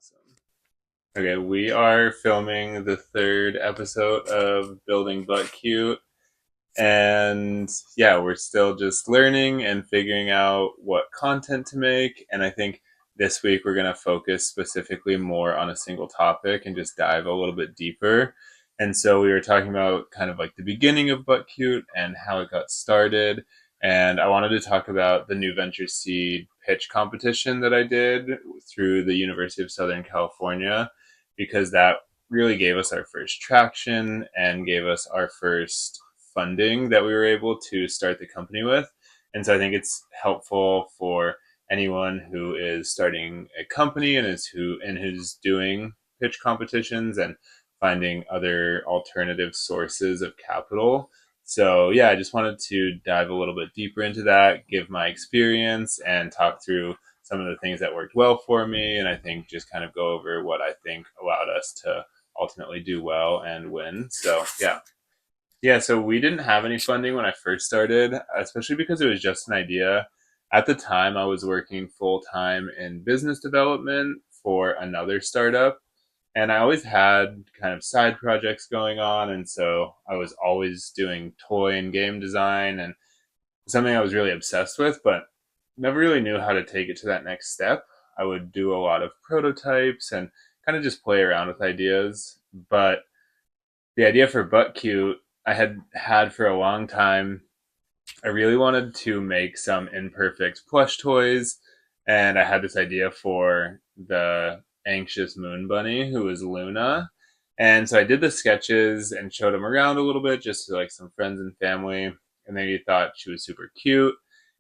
Awesome. Okay, we are filming the third episode of Building Butt Cute. And yeah, we're still just learning and figuring out what content to make. And I think this week we're going to focus specifically more on a single topic and just dive a little bit deeper. And so we were talking about kind of like the beginning of Butt Cute and how it got started. And I wanted to talk about the New Venture Seed pitch competition that I did through the University of Southern California, because that really gave us our first traction and gave us our first funding that we were able to start the company with. And so I think it's helpful for anyone who is starting a company and who's doing pitch competitions and finding other alternative sources of capital. So yeah, I just wanted to dive a little bit deeper into that, give my experience, and talk through some of the things that worked well for me, and I think just kind of go over what I think allowed us to ultimately do well and win. So yeah, so we didn't have any funding when I first started, especially because it was just an idea. At the time, I was working full time in business development for another startup, and I always had kind of side projects going on. And so I was always doing toy and game design and something I was really obsessed with, but never really knew how to take it to that next step. I would do a lot of prototypes and kind of just play around with ideas. But the idea for Butt Cute I had had for a long time. I really wanted to make some imperfect plush toys, and I had this idea for the anxious moon bunny who was Luna. And so I did the sketches and showed them around a little bit just to like some friends and family, and they thought she was super cute.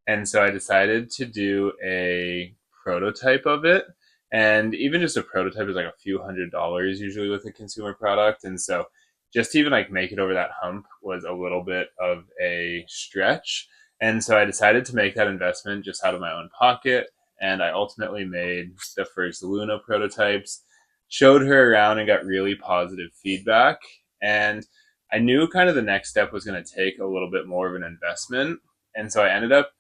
And so I decided to do a prototype of it. And even just a prototype is like a few $100s usually with a consumer product. And so just to even like make it over that hump was a little bit of a stretch. And so I decided to make that investment just out of my own pocket. And I ultimately made the first Luna prototypes, showed her around, and got really positive feedback. And I knew kind of the next step was going to take a little bit more of an investment. And so I ended up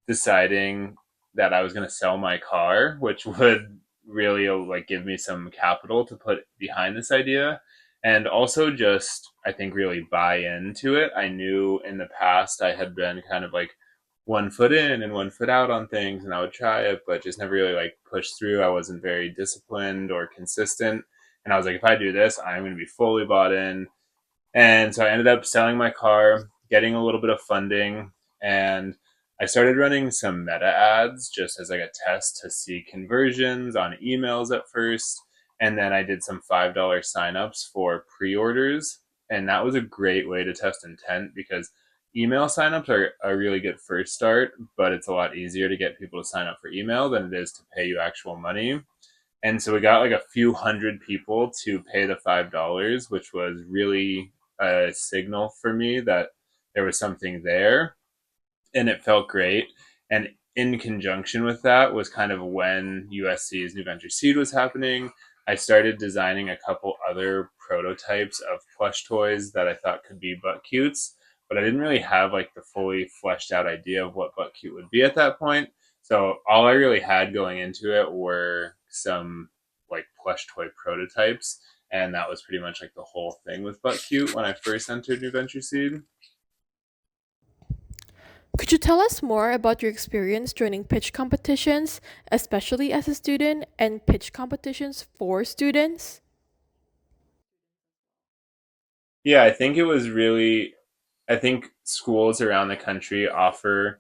deciding that I was going to sell my car, which would really like give me some capital to put behind this idea, and also just I think really buy into it. I knew in the past I had been kind of like 1 foot in and 1 foot out on things, and I would try it but just never really like pushed through. I wasn't very disciplined or consistent, and I was like, if I do this, I'm going to be fully bought in. And so I ended up selling my car, getting a little bit of funding, and I started running some meta ads just as like a test to see conversions on emails at first. And then I did some $5 signups for pre orders. And that was a great way to test intent because email signups are a really good first start, but it's a lot easier to get people to sign up for email than it is to pay you actual money. And so we got like a few hundred people to pay the $5, which was really a signal for me that there was something there, and it felt great. And in conjunction with that was kind of when USC's New Venture Seed was happening. I started designing a couple other prototypes of plush toys that I thought could be butt cutes, but I didn't really have like the fully fleshed out idea of what butt cute would be at that point. So all I really had going into it were some like plush toy prototypes, and that was pretty much like the whole thing with butt cute when I first entered New Venture Seed. Could you tell us more about your experience joining pitch competitions, especially as a student, and pitch competitions for students? Yeah, I think it was really, I think schools around the country offer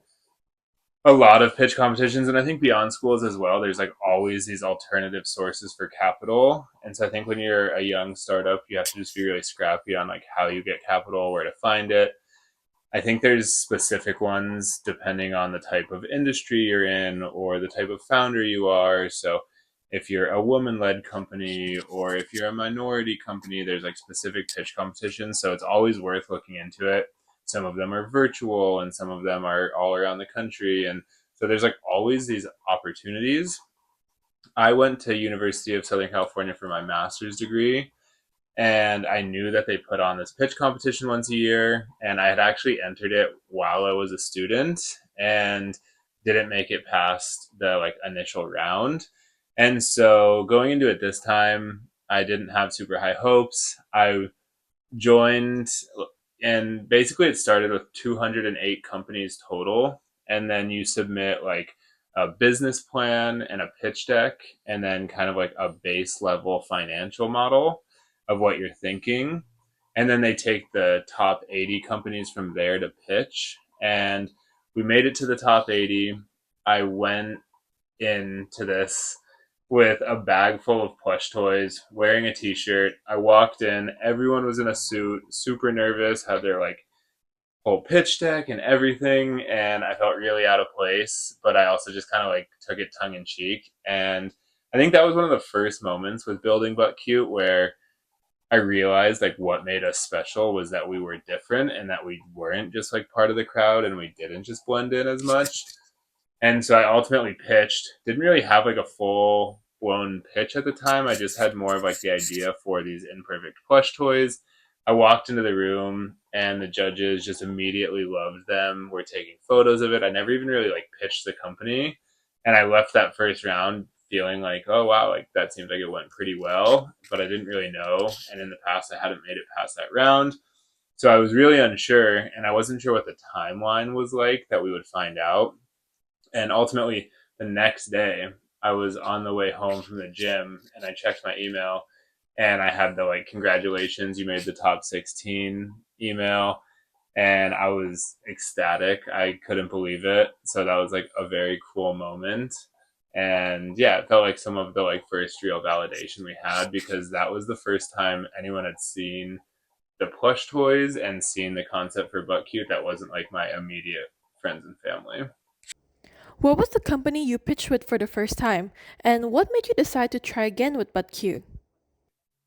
a lot of pitch competitions, and I think beyond schools as well, there's like always these alternative sources for capital. And so I think when you're a young startup, you have to just be really scrappy on like how you get capital, where to find it. I think there's specific ones depending on the type of industry you're in or the type of founder you are. So if you're a woman led company or if you're a minority company, there's like specific pitch competitions. So it's always worth looking into it. Some of them are virtual and some of them are all around the country. And so there's like always these opportunities. I went to University of Southern California for my master's degree, and I knew that they put on this pitch competition once a year, and I had actually entered it while I was a student and didn't make it past the like initial round. And so going into it this time, I didn't have super high hopes. I joined, and basically it started with 208 companies total. And then you submit like a business plan and a pitch deck, and then kind of like a base level financial model of what you're thinking. And then they take the top 80 companies from there to pitch. And we made it to the top 80. I went into this with a bag full of plush toys, wearing a t-shirt. I walked in, everyone was in a suit, super nervous, had their like whole pitch deck and everything, and I felt really out of place, but I also just kind of like took it tongue in cheek. And I think that was one of the first moments with building But Cute where I realized like what made us special was that we were different and that we weren't just like part of the crowd and we didn't just blend in as much. And so I ultimately pitched. Didn't really have like a full blown pitch at the time. I just had more of like the idea for these imperfect plush toys. I walked into the room and the judges just immediately loved them. Were taking photos of it. I never even really like pitched the company. And I left that first round feeling like, oh wow, like that seems like it went pretty well, but I didn't really know. And in the past I hadn't made it past that round. So I was really unsure and I wasn't sure what the timeline was like that we would find out. And ultimately, the next day, I was on the way home from the gym and I checked my email and I had the like, congratulations, you made the top 16 email. And I was ecstatic. I couldn't believe it. So that was like a very cool moment. And yeah, it felt like some of the like first real validation we had because that was the first time anyone had seen the plush toys and seen the concept for Butt Cute that wasn't like my immediate friends and family. What was the company you pitched with for the first time? And what made you decide to try again with ButtQ?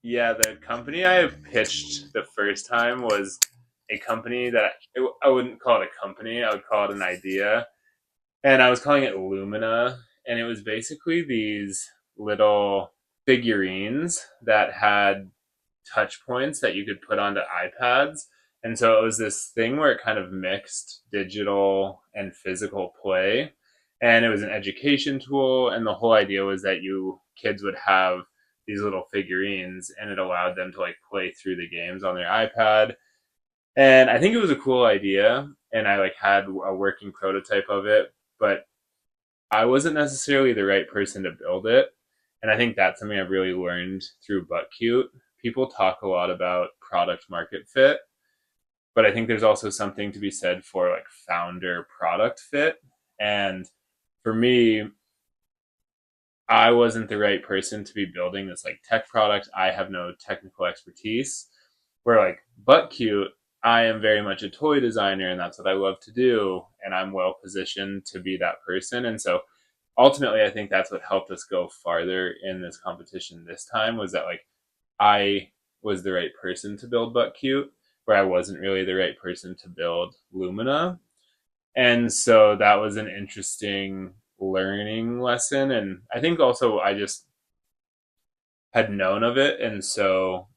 Yeah, the company I pitched the first time was a company that I wouldn't call it a company. I would call it an idea. And I was calling it Lumina. And it was basically these little figurines that had touch points that you could put onto iPads. And so it was this thing where it kind of mixed digital and physical play. And it was an education tool. And the whole idea was that you kids would have these little figurines and it allowed them to like play through the games on their iPad. And I think it was a cool idea. And I like had a working prototype of it, but I wasn't necessarily the right person to build it. And I think that's something I've really learned through ButtCute. People talk a lot about product market fit, but I think there's also something to be said for like founder product fit. And for me, I wasn't the right person to be building this like tech product. I have no technical expertise. Where like ButtCute, I am very much a toy designer and that's what I love to do. And I'm well positioned to be that person. And so ultimately I think that's what helped us go farther in this competition this time was that like I was the right person to build Butt Cute, where I wasn't really the right person to build Lumina. And so that was an interesting learning lesson. And I think also I just had known of it. And so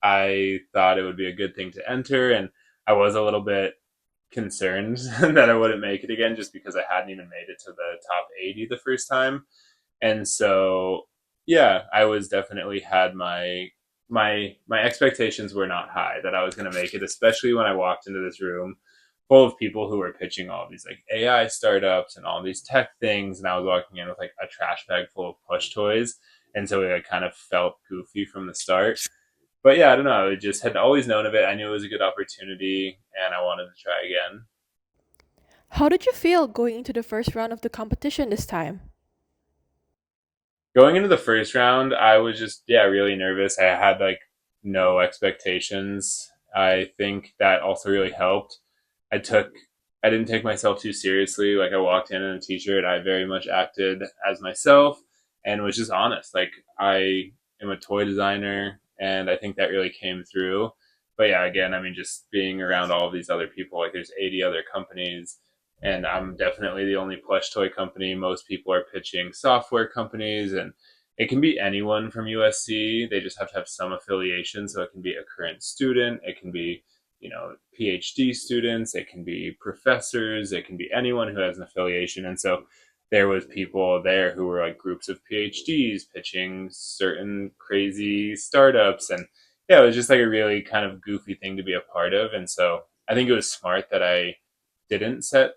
I thought it would be a good thing to enter. And I was a little bit concerned that I wouldn't make it again just because I hadn't even made it to the top 80 the first time. And so yeah, I was definitely had my expectations were not high that I was going to make it, especially when I walked into this room full of people who were pitching all these like AI startups and all these tech things, and I was walking in with like a trash bag full of plush toys, and so it kind of felt goofy from the start. But yeah, I don't know. I just had always known of it. I knew it was a good opportunity, and I wanted to try again. How did you feel going into the first round of the competition this time? Going into the first round, I was just really nervous. I had like no expectations. I think that also really helped. I took I didn't take myself too seriously. Like I walked in a t-shirt. I very much acted as myself and was just honest. Like I am a toy designer and I think that really came through. But yeah, again, I mean just being around all of these other people, like there's 80 other companies and I'm definitely the only plush toy company. Most people are pitching software companies, and it can be anyone from USC. They just have to have some affiliation. So it can be a current student, it can be PhD students, it can be professors, it can be anyone who has an affiliation. And so there was people there who were like groups of PhDs pitching certain crazy startups. And yeah, it was just like a really kind of goofy thing to be a part of. And so I think it was smart that I didn't set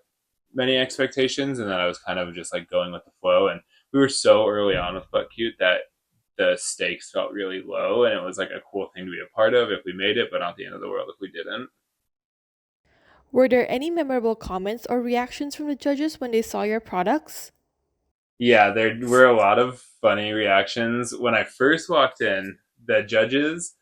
many expectations and that I was kind of just like going with the flow. And we were so early on with Butt Cute that the stakes felt really low, and it was like a cool thing to be a part of if we made it, but not the end of the world if we didn't. Were there any memorable comments or reactions from the judges when they saw your products? Yeah, there were a lot of funny reactions. When I first walked in, the judges,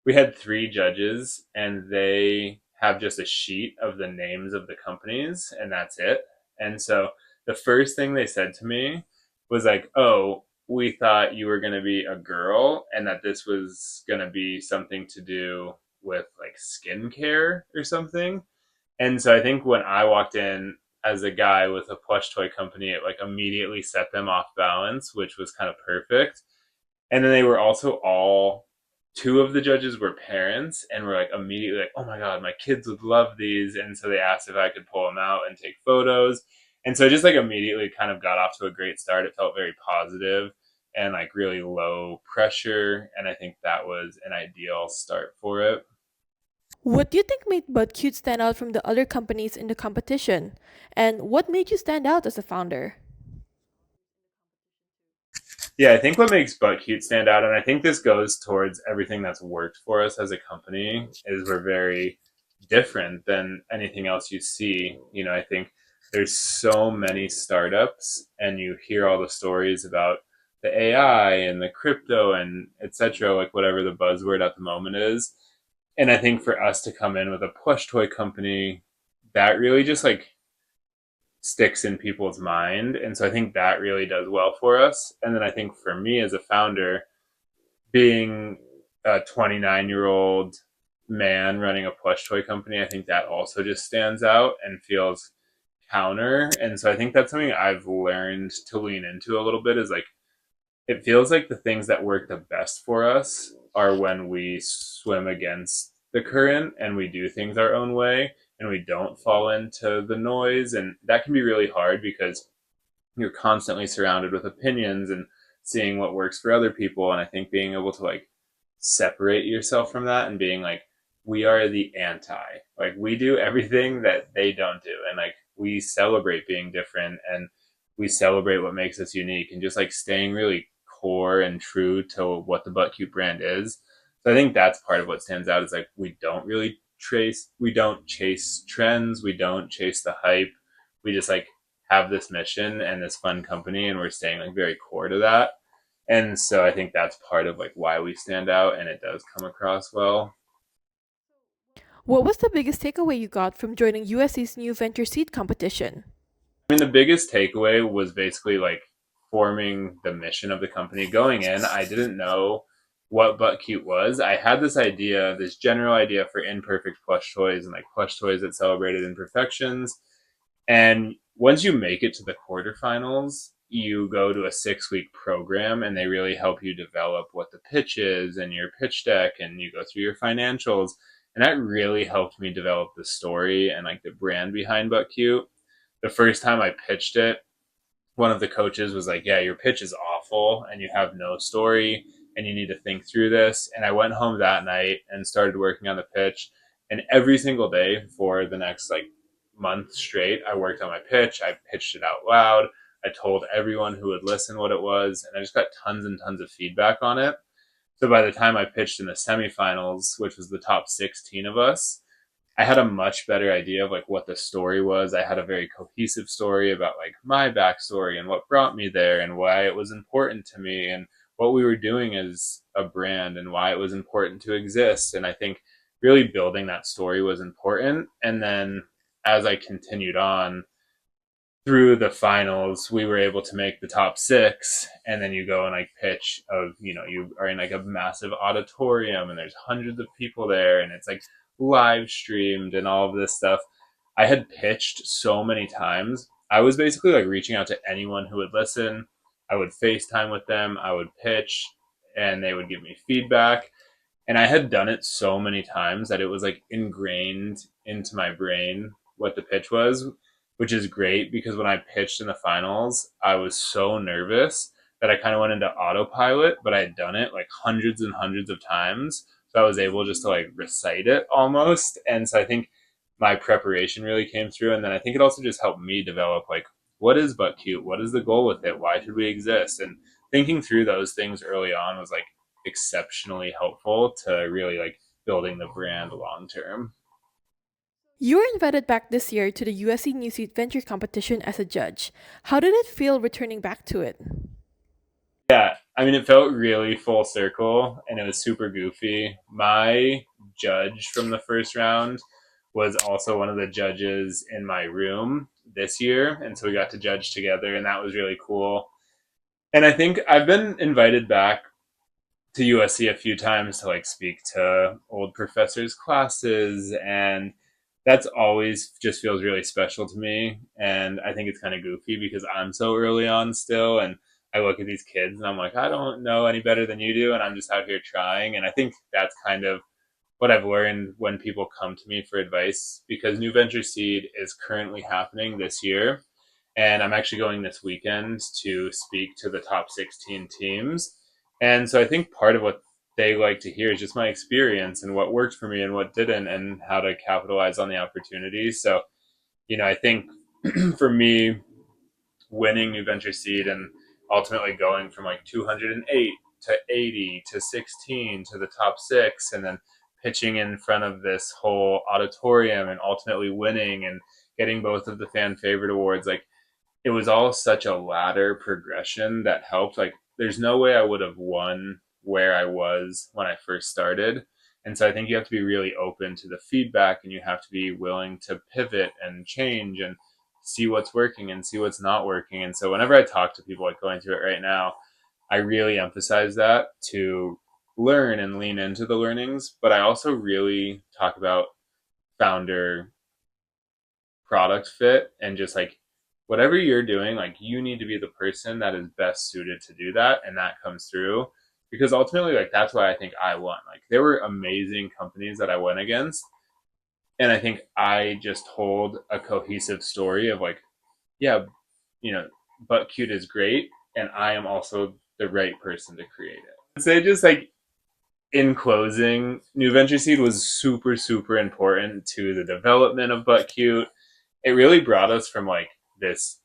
we had three judges, and they have just a sheet of the names of the companies, and that's it. And so the first thing they said to me was like, "Oh, we thought you were going to be a girl, and that this was going to be something to do with like skincare or something." And so I think when I walked in as a guy with a plush toy company, it like immediately set them off balance, which was kind of perfect. And then they were also all two of the judges were parents and were like immediately like, "Oh my god, my kids would love these." And so they asked if I could pull them out and take photos. And so just like immediately kind of got off to a great start. It felt very positive and like really low pressure. And I think that was an ideal start for it. What do you think made BudCute stand out from the other companies in the competition? And what made you stand out as a founder? Yeah, I think what makes Butt Cute stand out, and I think this goes towards everything that's worked for us as a company, is we're very different than anything else you see. You know, I think there's so many startups, and you hear all the stories about the AI and the crypto and etc. Like whatever the buzzword at the moment is. And I think for us to come in with a plush toy company, that really just like sticks in people's mind. And so I think that really does well for us. And then I think for me as a founder, being a 29-year-old man running a plush toy company, I think that also just stands out and feels counter. And so I think that's something I've learned to lean into a little bit is like it feels like the things that work the best for us are when we swim against the current and we do things our own way and we don't fall into the noise. And that can be really hard because you're constantly surrounded with opinions and seeing what works for other people. And I think being able to like separate yourself from that and being like, we are the anti, like we do everything that they don't do. And like we celebrate being different and we celebrate what makes us unique and just like staying really core and true to what the Butt Cute brand is. So I think that's part of what stands out is like we don't chase trends, we don't chase the hype. We just like have this mission and this fun company and we're staying like very core to that. And so I think that's part of like why we stand out and it does come across well. What was the biggest takeaway you got from joining USC's new venture seed competition? I mean, the biggest takeaway was basically like forming the mission of the company. Going in, I didn't know what Butt Cute was. I had this idea, this general idea for imperfect plush toys and like plush toys that celebrated imperfections. And once you make it to the quarterfinals, you go to a 6 week program and they really help you develop what the pitch is and your pitch deck and you go through your financials. And that really helped me develop the story and like the brand behind Butt Cute. The first time I pitched it, one of the coaches was like, "Yeah, your pitch is awful and you have no story and you need to think through this." And I went home that night and started working on the pitch. And every single day for the next like month straight, I worked on my pitch. I pitched it out loud. I told everyone who would listen what it was. And I just got tons and tons of feedback on it. So by the time I pitched in the semifinals, which was the top 16 of us, I had a much better idea of like what the story was. I had a very cohesive story about like my backstory and what brought me there and why it was important to me and what we were doing as a brand and why it was important to exist. And I think really building that story was important. And then as I continued on, through the finals, we were able to make the top six, and then you go and like pitch of you are in like a massive auditorium, and there's hundreds of people there, and it's like live streamed and all of this stuff. I had pitched so many times. I was basically like reaching out to anyone who would listen. I would FaceTime with them. I would pitch, and they would give me feedback. And I had done it so many times that it was like ingrained into my brain what the pitch was, which is great because when I pitched in the finals, I was so nervous that I kind of went into autopilot, but I had done it like hundreds and hundreds of times. So I was able just to like recite it almost. And so I think my preparation really came through. And then I think it also just helped me develop like, what is Butt Cute? What is the goal with it? Why should we exist? And thinking through those things early on was like exceptionally helpful to really like building the brand long term. You were invited back this year to the USC Newsfeed Venture Competition as a judge. How did it feel returning back to it? Yeah, I mean, it felt really full circle and it was super goofy. My judge from the first round was also one of the judges in my room this year. And so we got to judge together, and that was really cool. And I think I've been invited back to USC a few times to like speak to old professors' classes, and that's always just feels really special to me. And I think it's kind of goofy because I'm so early on still, and I look at these kids and I'm like, I don't know any better than you do, and I'm just out here trying. And I think that's kind of what I've learned when people come to me for advice, because New Venture Seed is currently happening this year, and I'm actually going this weekend to speak to the top 16 teams. And so I think part of what they like to hear is just my experience and what worked for me and what didn't, and how to capitalize on the opportunities. So, I think for me, winning New Venture Seed and ultimately going from like 208 to 80 to 16 to the top six, and then pitching in front of this whole auditorium and ultimately winning and getting both of the fan favorite awards, like it was all such a ladder progression that helped. Like, there's no way I would have won where I was when I first started. And so I think you have to be really open to the feedback, and you have to be willing to pivot and change and see what's working and see what's not working. And so whenever I talk to people like going through it right now, I really emphasize that to learn and lean into the learnings. But I also really talk about founder product fit, and just like whatever you're doing, like you need to be the person that is best suited to do that, and that comes through. Because ultimately, like that's why I think I won. Like there were amazing companies that I went against, and I think I just told a cohesive story of like, yeah, you know, Butt Cute is great, and I am also the right person to create it. So just like in closing, New Venture Seed was super, super important to the development of Butt Cute. It really brought us from like this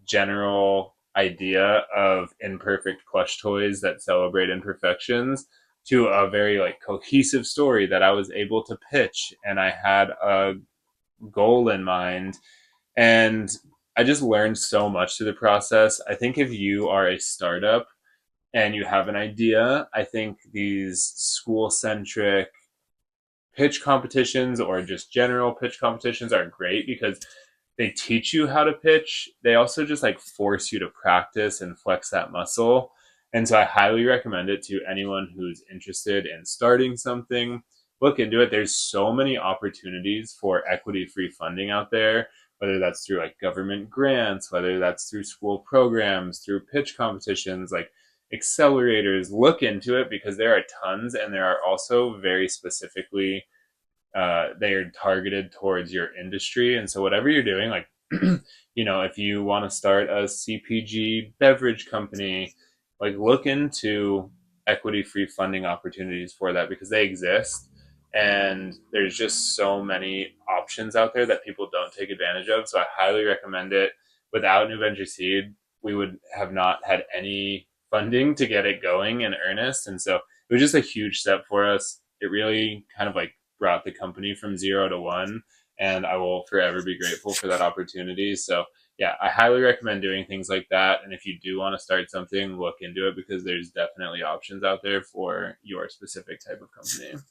general idea of imperfect plush toys that celebrate imperfections to a very like cohesive story that I was able to pitch, and I had a goal in mind. And I just learned so much through the process. I think if you are a startup and you have an idea, I think these school centric pitch competitions or just general pitch competitions are great because they teach you how to pitch. They also just like force you to practice and flex that muscle. And so I highly recommend it to anyone who's interested in starting something. Look into it. There's so many opportunities for equity free funding out there, whether that's through like government grants, whether that's through school programs, through pitch competitions, like accelerators. Look into it because there are tons, and there are also very specifically they are targeted towards your industry. And so whatever you're doing, like if you want to start a CPG beverage company, like look into equity free funding opportunities for that, because they exist, and there's just so many options out there that people don't take advantage of. So I highly recommend it. Without New Venture Seed, we would have not had any funding to get it going in earnest. And so it was just a huge step for us. It really kind of like brought the company from 0 to 1, and I will forever be grateful for that opportunity. So yeah, I highly recommend doing things like that. And if you do want to start something, look into it, because there's definitely options out there for your specific type of company.